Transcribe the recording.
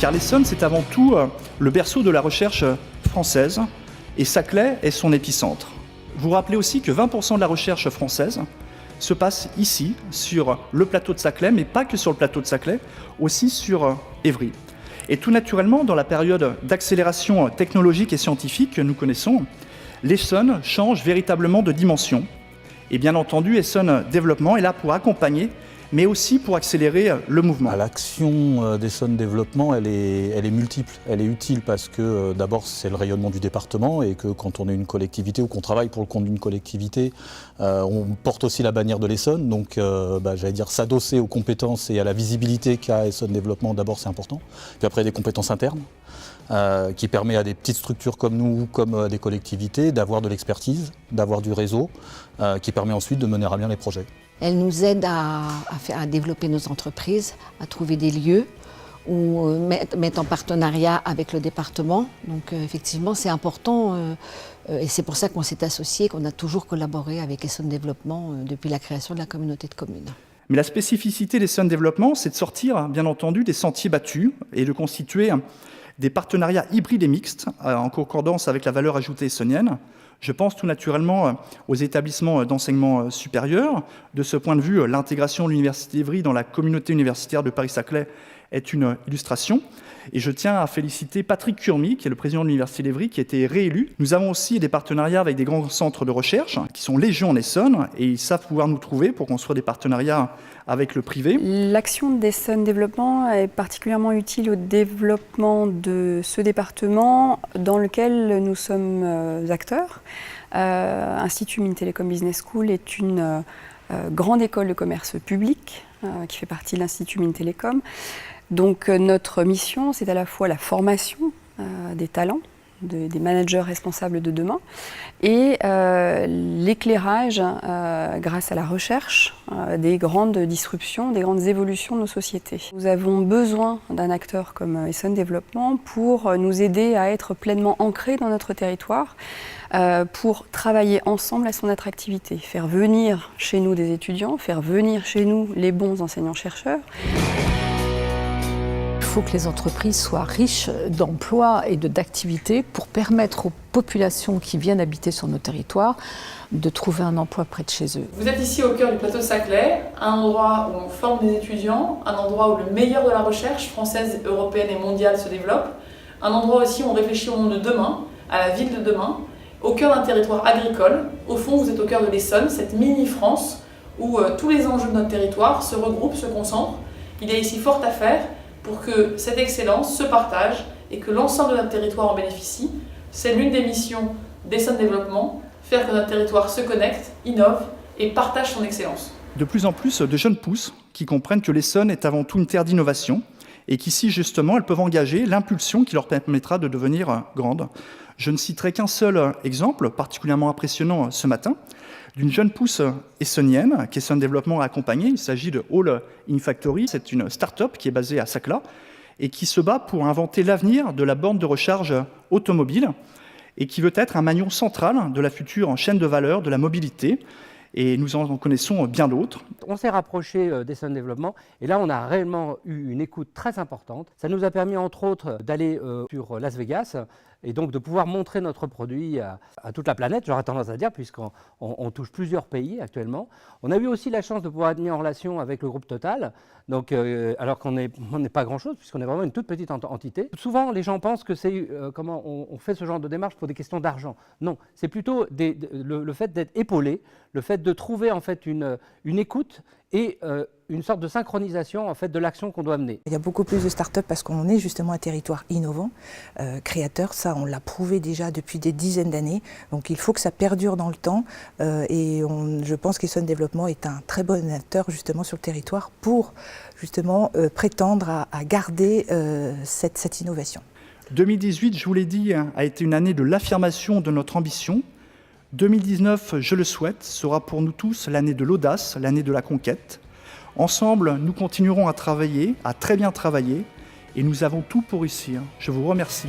Car l'Essonne, c'est avant tout le berceau de la recherche française et Saclay est son épicentre. Vous rappelez aussi que 20% de la recherche française se passe ici, sur le plateau de Saclay, mais pas que sur le plateau de Saclay, aussi sur Évry. Et tout naturellement, dans la période d'accélération technologique et scientifique que nous connaissons, l'Essonne change véritablement de dimension. Et bien entendu, Essonne Développement est là pour accompagner, mais aussi pour accélérer le mouvement. L'action d'Essonne Développement, elle est multiple. Elle est utile parce que d'abord, c'est le rayonnement du département et que quand on est une collectivité ou qu'on travaille pour le compte d'une collectivité, on porte aussi la bannière de l'Essonne. Donc, j'allais dire, s'adosser aux compétences et à la visibilité qu'a Essonne Développement, d'abord, c'est important. Puis après, des compétences internes. Qui permet à des petites structures comme nous, comme à des collectivités, d'avoir de l'expertise, d'avoir du réseau, qui permet ensuite de mener à bien les projets. Elle nous aide à développer nos entreprises, à trouver des lieux ou mettre en partenariat avec le département. Donc effectivement, c'est important et c'est pour ça qu'on s'est associé, qu'on a toujours collaboré avec Essonne Développement depuis la création de la communauté de communes. Mais la spécificité d'Essonne Développement, c'est de sortir, bien entendu, des sentiers battus et de constituer des partenariats hybrides et mixtes en concordance avec la valeur ajoutée essonnienne. Je pense tout naturellement aux établissements d'enseignement supérieur. De ce point de vue, l'intégration de l'Université d'Évry dans la communauté universitaire de Paris-Saclay est une illustration. Et je tiens à féliciter Patrick Curmy, qui est le président de l'Université d'Évry, qui a été réélu. Nous avons aussi des partenariats avec des grands centres de recherche, qui sont légion en Essonne, et ils savent pouvoir nous trouver pour construire des partenariats avec le privé. L'action d'Essonne Développement est particulièrement utile au développement de ce département dans lequel nous sommes acteurs. Institut Mines Télécom Business School est une grande école de commerce public qui fait partie de l'Institut Mines Télécom. Donc notre mission, c'est à la fois la formation des talents, des managers responsables de demain, et l'éclairage, grâce à la recherche, des grandes disruptions, des grandes évolutions de nos sociétés. Nous avons besoin d'un acteur comme Essonne Développement pour nous aider à être pleinement ancrés dans notre territoire, pour travailler ensemble à son attractivité, faire venir chez nous des étudiants, faire venir chez nous les bons enseignants-chercheurs. Il faut que les entreprises soient riches d'emplois et d'activités pour permettre aux populations qui viennent habiter sur nos territoires de trouver un emploi près de chez eux. Vous êtes ici au cœur du plateau de Saclay, un endroit où on forme des étudiants, un endroit où le meilleur de la recherche française, européenne et mondiale se développe, un endroit aussi où on réfléchit au monde de demain, à la ville de demain, au cœur d'un territoire agricole. Au fond, vous êtes au cœur de l'Essonne, cette mini-France où tous les enjeux de notre territoire se regroupent, se concentrent. Il y a ici fort à faire pour que cette excellence se partage et que l'ensemble de notre territoire en bénéficie. C'est l'une des missions d'Essonne Développement, faire que notre territoire se connecte, innove et partage son excellence. De plus en plus de jeunes pousses qui comprennent que l'Essonne est avant tout une terre d'innovation et qu'ici, justement, elles peuvent engager l'impulsion qui leur permettra de devenir grandes. Je ne citerai qu'un seul exemple, particulièrement impressionnant ce matin, d'une jeune pousse essonnienne qu'Essonne Développement a accompagnée. Il s'agit de All In Factory. C'est une start-up qui est basée à Saclay et qui se bat pour inventer l'avenir de la borne de recharge automobile et qui veut être un maillon central de la future chaîne de valeur de la mobilité. Et nous en connaissons bien d'autres. On s'est rapproché d'Essonne Développement et là on a réellement eu une écoute très importante. Ça nous a permis entre autres d'aller sur Las Vegas et donc de pouvoir montrer notre produit à toute la planète, j'aurais tendance à dire, puisqu'on touche plusieurs pays actuellement. On a eu aussi la chance de pouvoir être mis en relation avec le groupe Total, donc, alors qu'on n'est pas grand-chose, puisqu'on est vraiment une toute petite entité. Souvent, les gens pensent que c'est comment on fait ce genre de démarche pour des questions d'argent. Non, c'est plutôt le fait d'être épaulé, le fait de trouver en fait une écoute et une sorte de synchronisation en fait, de l'action qu'on doit mener. Il y a beaucoup plus de start-up parce qu'on est justement un territoire innovant, créateur. Ça, on l'a prouvé déjà depuis des dizaines d'années. Donc il faut que ça perdure dans le temps. Et je pense qu'Essonne Développement est un très bon acteur justement sur le territoire pour justement prétendre à garder cette innovation. 2018, je vous l'ai dit, a été une année de l'affirmation de notre ambition. 2019, je le souhaite, sera pour nous tous l'année de l'audace, l'année de la conquête. Ensemble, nous continuerons à travailler, à très bien travailler, et nous avons tout pour réussir. Je vous remercie.